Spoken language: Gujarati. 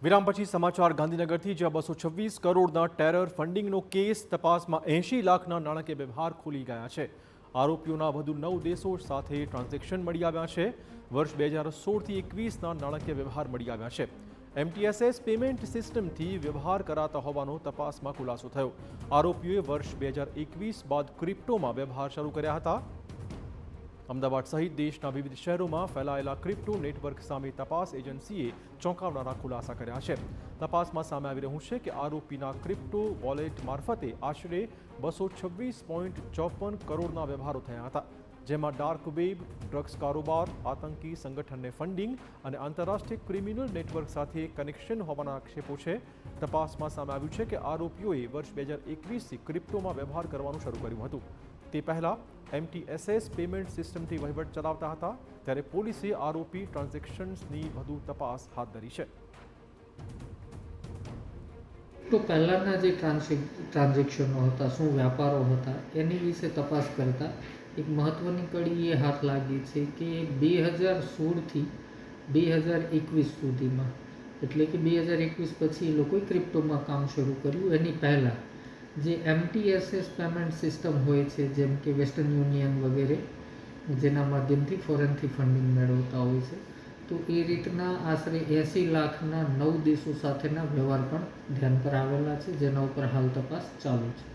વિરામ પછી સમાચાર ગાંધીનગરથી, જ્યાં 226 કરોડના ટેરર ફંડિંગનો કેસ તપાસમાં 80 લાખના નાણાકીય વ્યવહાર ખુલી ગયા છે. આરોપીઓના વધુ 9 દેશો સાથે ટ્રાન્ઝેક્શન મળી આવ્યા છે. વર્ષ 2016થી 21ના નાણાકીય વ્યવહાર મળી આવ્યા છે. MTSS પેમેન્ટ સિસ્ટમથી વ્યવહાર કરાતા હોવાનો તપાસમાં ખુલાસો થયો. આરોપીઓએ વર્ષ 2021 બાદ ક્રિપ્ટોમાં વ્યવહાર શરૂ કર્યા હતા. અમદાવાદ સહિત દેશના વિવિધ શહેરોમાં ફેલાયેલા ક્રિપ્ટો નેટવર્ક સામે તપાસ એજન્સીએ ચોંકાવનારા ખુલાસા કર્યા છે. તપાસમાં સામે આવી રહ્યું છે કે આરોપીના ક્રિપ્ટો વોલેટ મારફતે આશરે 226.54 કરોડના વ્યવહારો થયા હતા, જેમાં ડાર્ક વેબ, ડ્રગ્સ કારોબાર, આતંકી સંગઠનને ફંડિંગ અને આંતરરાષ્ટ્રીય ક્રિમિનલ નેટવર્ક સાથે કનેક્શન હોવાના આક્ષેપો છે. તપાસમાં સામે આવ્યું છે કે આરોપીઓએ વર્ષ 2021થી ક્રિપ્ટોમાં વ્યવહાર કરવાનું શરૂ કર્યું હતું. તે પહેલા MTSS પેમેન્ટ સિસ્ટમથી વહીવટ ચલાવતા હતા, ત્યારે પોલીસે આરોપી ટ્રાન્ઝેક્શન્સની વધુ તપાસ હાથ ધરી છે. તો પહેલાંના જે ટ્રાન્ઝેક્શનો હતા, શું વ્યાપારો હતા, એની વિશે તપાસ કરતા એક મહત્ત્વની કડી એ હાથ લાગી છે કે 2016થી 2021 સુધીમાં, એટલે કે 2021 પછી એ લોકોએ ક્રિપ્ટોમાં કામ શરૂ કર્યું. એની પહેલાં જે MTSS પેમેન્ટ સિસ્ટમ હોય છે, જેમ કે વેસ્ટર્ન યુનિયન વગેરે, જેના માધ્યમથી ફોરેનથી ફંડિંગ મેળવતા હોય છે, તો એ રીતના આશરે 80 લાખના 9 દેશો સાથેના વ્યવહાર પણ ધ્યાન પર આવેલા છે, જેના ઉપર હાલ તપાસ ચાલુ છે.